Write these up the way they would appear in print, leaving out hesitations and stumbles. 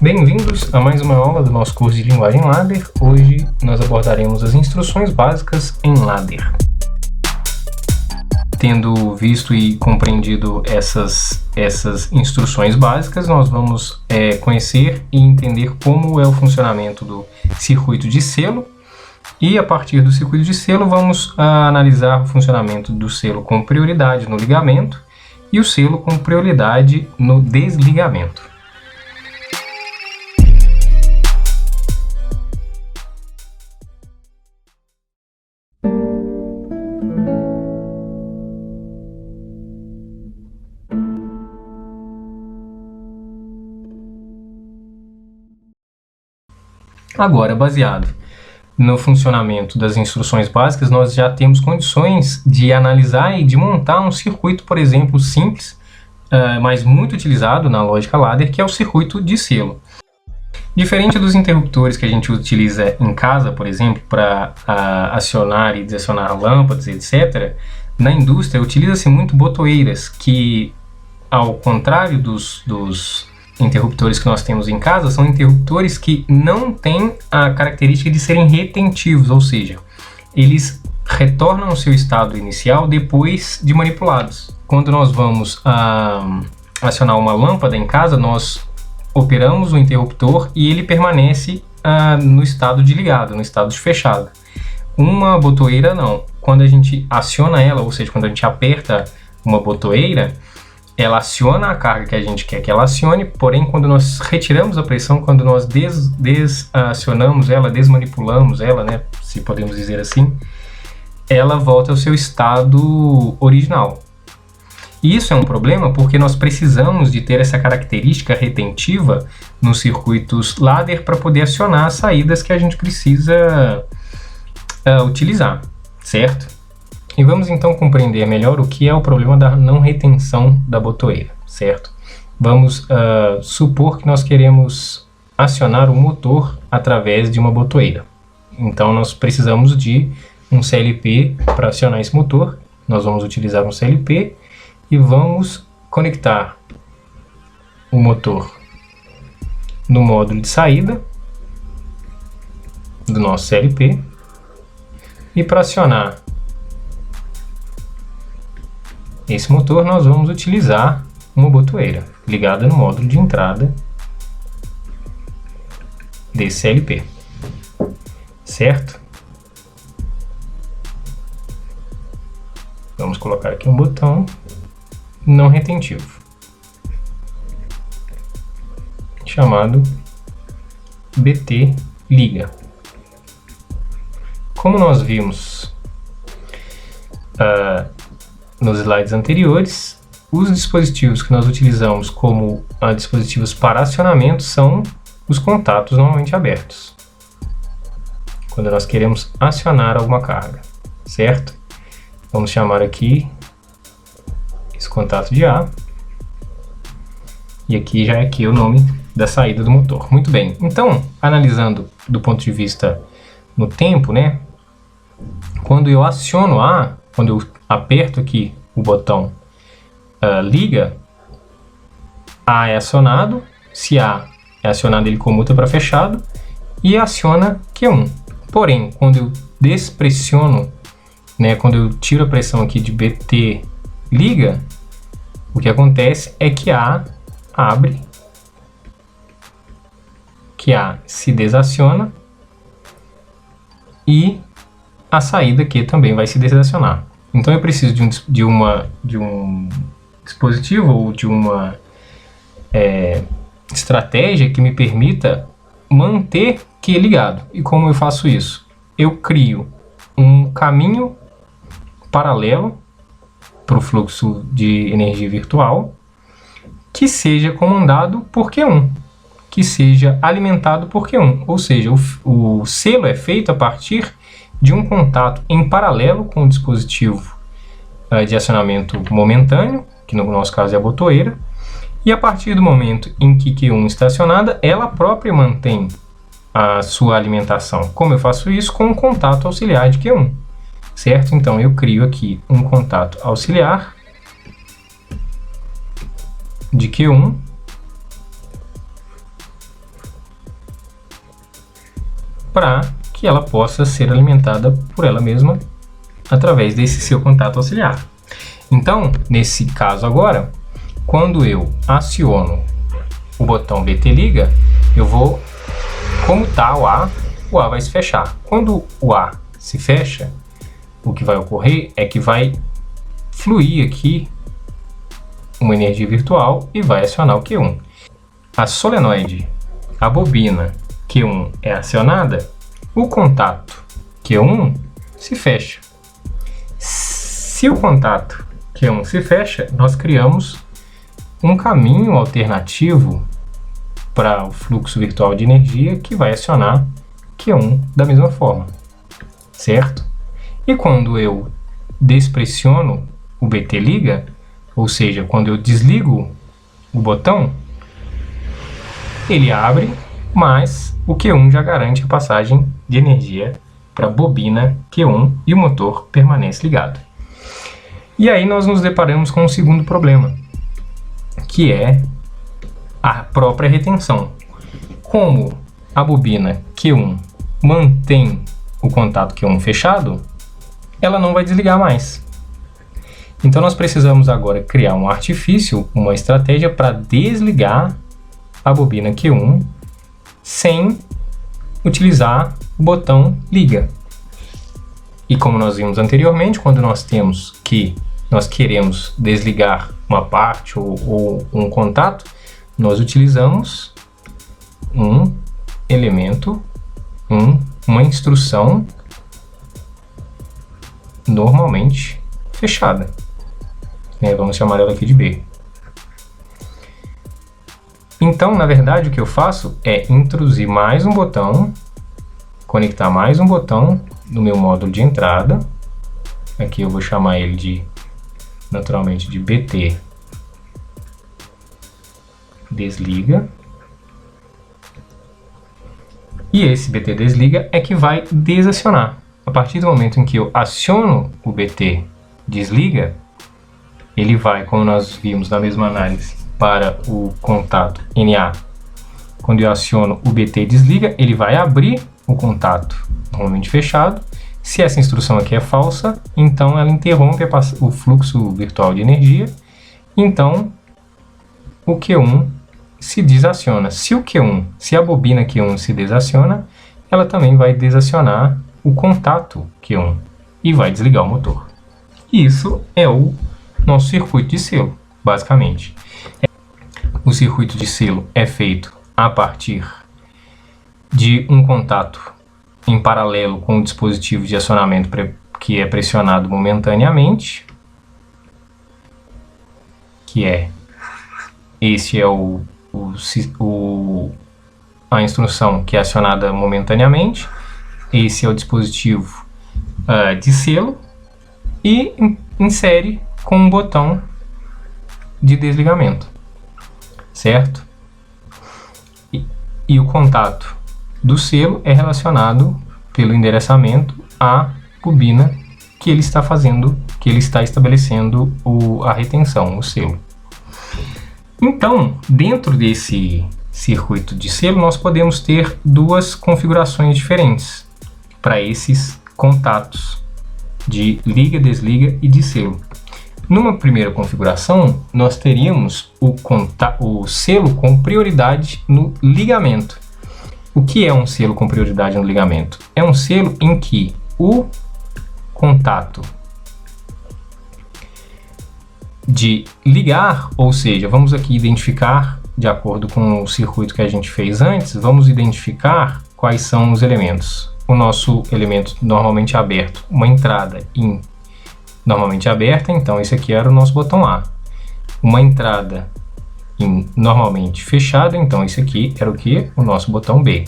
Bem-vindos a mais uma aula do nosso curso de linguagem Ladder. Hoje nós abordaremos as instruções básicas em Ladder. Tendo visto e compreendido essas instruções básicas, nós vamos conhecer e entender como é o funcionamento do circuito de selo. E a partir do circuito de selo vamos analisar o funcionamento do selo com prioridade no ligamento e o selo com prioridade no desligamento. Agora, baseado no funcionamento das instruções básicas, nós já temos condições de analisar e de montar um circuito, por exemplo, simples, mas muito utilizado na lógica ladder, que é o circuito de selo. Diferente dos interruptores que a gente utiliza em casa, por exemplo, para acionar e desacionar lâmpadas, etc., na indústria utiliza-se muito botoeiras, que, ao contrário dos interruptores que nós temos em casa, são interruptores que não têm a característica de serem retentivos, ou seja, eles retornam ao seu estado inicial depois de manipulados. Quando nós vamos acionar uma lâmpada em casa, nós operamos o interruptor e ele permanece no estado de ligado, no estado de fechado. Uma botoeira não. Quando a gente aciona ela, ou seja, quando a gente aperta uma botoeira, ela aciona a carga que a gente quer que ela acione, porém quando nós retiramos a pressão, quando nós desacionamos ela, desmanipulamos ela, né, se podemos dizer assim, ela volta ao seu estado original. E isso é um problema porque nós precisamos de ter essa característica retentiva nos circuitos ladder para poder acionar as saídas que a gente precisa utilizar, certo? E vamos então compreender melhor o que é o problema da não retenção da botoeira, certo? Vamos supor que nós queremos acionar o motor através de uma botoeira. Então nós precisamos de um CLP para acionar esse motor. Nós vamos utilizar um CLP e vamos conectar o motor no módulo de saída do nosso CLP. E para acionar esse motor, nós vamos utilizar uma botoeira ligada no módulo de entrada desse CLP, certo? Vamos colocar aqui um botão não retentivo, chamado BT liga. Como nós vimos nos slides anteriores, os dispositivos que nós utilizamos como dispositivos para acionamento são os contatos normalmente abertos, quando nós queremos acionar alguma carga, certo? Vamos chamar aqui esse contato de A, e aqui já é aqui o nome da saída do motor. Muito bem, então, analisando do ponto de vista no tempo, né? Quando eu aciono A, quando eu aperto aqui o botão liga, A é acionado. Se A é acionado, ele comuta para fechado e aciona Q1. Porém, quando eu despressiono, né, quando eu tiro a pressão aqui de BT liga, o que acontece é que A abre, que A se desaciona e a saída Q também vai se desacionar. Então eu preciso de um dispositivo ou de uma estratégia que me permita manter Q ligado. E como eu faço isso? Eu crio um caminho paralelo para o fluxo de energia virtual que seja comandado por Q1, que seja alimentado por Q1. Ou seja, o selo é feito a partir de um contato em paralelo com o dispositivo de acionamento momentâneo, que no nosso caso é a botoeira, e a partir do momento em que Q1 está acionada, ela própria mantém a sua alimentação. Como eu faço isso? Com um contato auxiliar de Q1, certo? Então eu crio aqui um contato auxiliar de Q1 para que ela possa ser alimentada por ela mesma através desse seu contato auxiliar. Então, nesse caso agora, quando eu aciono o botão BT liga, eu vou, como está o A vai se fechar. Quando o A se fecha, o que vai ocorrer é que vai fluir aqui uma energia virtual e vai acionar o Q1. A solenoide, a bobina Q1 é acionada, o contato Q1 se fecha. Se o contato Q1 se fecha, nós criamos um caminho alternativo para o fluxo virtual de energia que vai acionar Q1 da mesma forma, certo? E quando eu despressiono o BT liga, ou seja, quando eu desligo o botão, ele abre, mas o Q1 já garante a passagem de energia para a bobina Q1 e o motor permanece ligado. E aí nós nos deparamos com um segundo problema, que é a própria retenção. Como a bobina Q1 mantém o contato Q1 fechado, ela não vai desligar mais. Então nós precisamos agora criar um artifício, uma estratégia para desligar a bobina Q1 sem utilizar o botão liga. E como nós vimos anteriormente, quando nós queremos desligar uma parte ou um contato, nós utilizamos um elemento, uma instrução normalmente fechada. Vamos chamar ela aqui de B. Então, na verdade, o que eu faço é introduzir mais um botão, conectar mais um botão no meu módulo de entrada. Aqui eu vou chamar ele naturalmente de BT desliga. E esse BT desliga é que vai desacionar. A partir do momento em que eu aciono o BT desliga, ele vai, como nós vimos na mesma análise, para o contato NA. Quando eu aciono o BT desliga, ele vai abrir o contato normalmente fechado. Se essa instrução aqui é falsa, então ela interrompe o fluxo virtual de energia. Então, o Q1 se desaciona. Se a bobina Q1 se desaciona, ela também vai desacionar o contato Q1 e vai desligar o motor. Isso é o nosso circuito de selo, basicamente. O circuito de selo é feito a partir de um contato em paralelo com o dispositivo de acionamento que é pressionado momentaneamente, esse é a instrução que é acionada momentaneamente, esse é o dispositivo de selo e insere com um botão de desligamento, certo? E o contato do selo é relacionado pelo endereçamento à bobina que ele está fazendo, que ele está estabelecendo a retenção, o selo. Então, dentro desse circuito de selo, nós podemos ter duas configurações diferentes para esses contatos de liga, desliga e de selo. Numa primeira configuração, nós teríamos o selo com prioridade no ligamento. O que é um selo com prioridade no ligamento? É um selo em que o contato de ligar, ou seja, vamos aqui identificar, de acordo com o circuito que a gente fez antes, vamos identificar quais são os elementos. O nosso elemento normalmente aberto, uma entrada normalmente aberta, então esse aqui era o nosso botão A. Uma entrada normalmente fechada, então esse aqui era o que? O nosso botão B.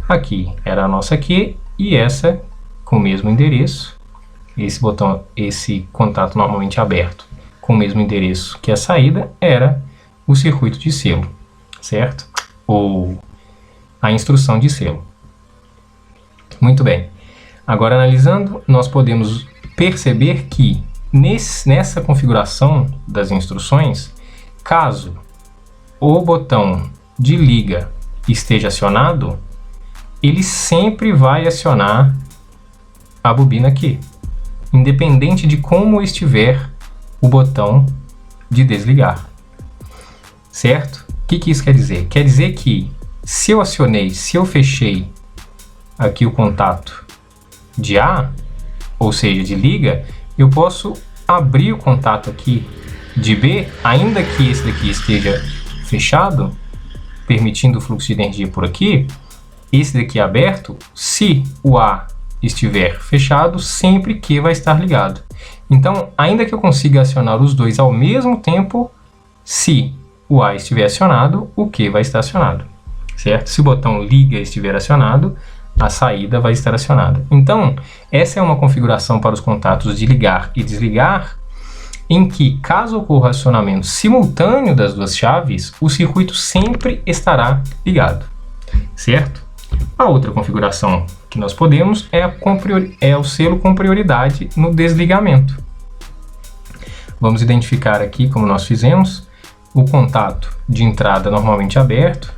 Aqui era a nossa Q e essa com o mesmo endereço, esse contato normalmente aberto com o mesmo endereço que a saída era o circuito de selo, certo? Ou a instrução de selo. Muito bem. Agora analisando, nós podemos perceber que nessa configuração das instruções, caso o botão de liga esteja acionado, ele sempre vai acionar a bobina aqui, independente de como estiver o botão de desligar, certo? O que isso quer dizer? Quer dizer que se eu fechei aqui o contato de A, ou seja, de liga, eu posso abrir o contato aqui de B, ainda que esse daqui esteja fechado, permitindo o fluxo de energia por aqui, esse daqui aberto, se o A estiver fechado, sempre que vai estar ligado. Então, ainda que eu consiga acionar os dois ao mesmo tempo, se o A estiver acionado, o Q vai estar acionado, certo? Se o botão liga estiver acionado, a saída vai estar acionada. Então, essa é uma configuração para os contatos de ligar e desligar, em que, caso ocorra acionamento simultâneo das duas chaves, o circuito sempre estará ligado, certo? A outra configuração que nós podemos é o selo com prioridade no desligamento. Vamos identificar aqui, como nós fizemos, o contato de entrada normalmente aberto,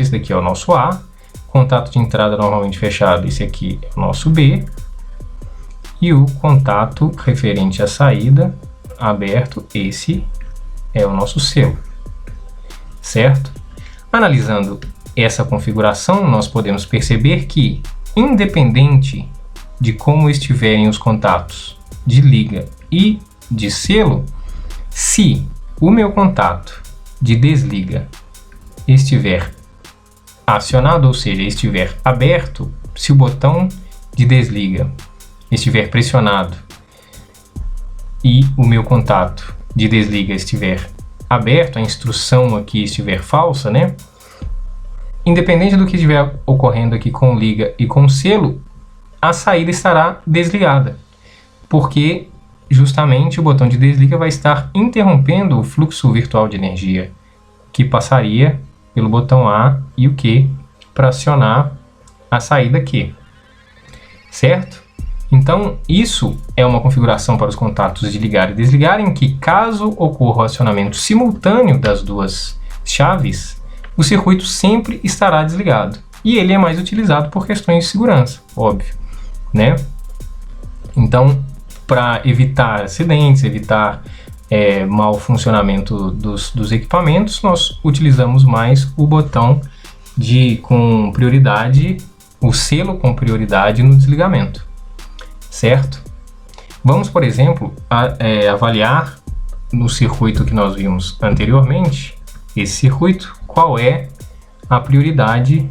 esse daqui é o nosso A, contato de entrada normalmente fechado, esse aqui é o nosso B, e o contato referente à saída aberto, esse é o nosso selo, certo? Analisando essa configuração, nós podemos perceber que, independente de como estiverem os contatos de liga e de selo, se o meu contato de desliga estiver acionado, ou seja, estiver aberto, se o botão de desliga estiver pressionado e o meu contato de desliga estiver aberto, a instrução aqui estiver falsa, né? Independente do que estiver ocorrendo aqui com liga e com selo, a saída estará desligada, porque justamente o botão de desliga vai estar interrompendo o fluxo virtual de energia que passaria pelo botão A e o Q para acionar a saída Q, certo? Então, isso é uma configuração para os contatos de ligar e desligar, em que, caso ocorra o acionamento simultâneo das duas chaves, o circuito sempre estará desligado. E ele é mais utilizado por questões de segurança, óbvio, né? Então, para evitar acidentes, evitar mau funcionamento dos equipamentos, nós utilizamos mais o botão com prioridade, o selo com prioridade no desligamento, certo? Vamos, por exemplo, avaliar no circuito que nós vimos anteriormente, esse circuito, qual é a prioridade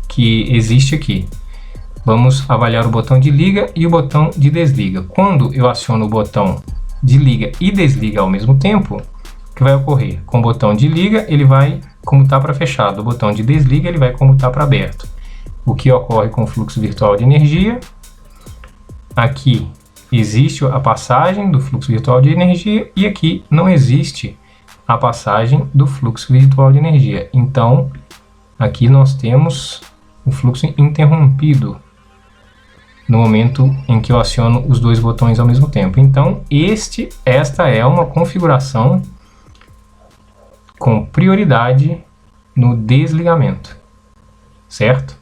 que existe aqui. Vamos avaliar o botão de liga e o botão de desliga. Quando eu aciono o botão de liga e desliga ao mesmo tempo, o que vai ocorrer? Com o botão de liga, ele vai comutar para fechado. O botão de desliga, ele vai comutar para aberto. O que ocorre com o fluxo virtual de energia? Aqui existe a passagem do fluxo virtual de energia e aqui não existe a passagem do fluxo virtual de energia. Então, aqui nós temos o fluxo interrompido no momento em que eu aciono os dois botões ao mesmo tempo. Então, esta é uma configuração com prioridade no desligamento, certo?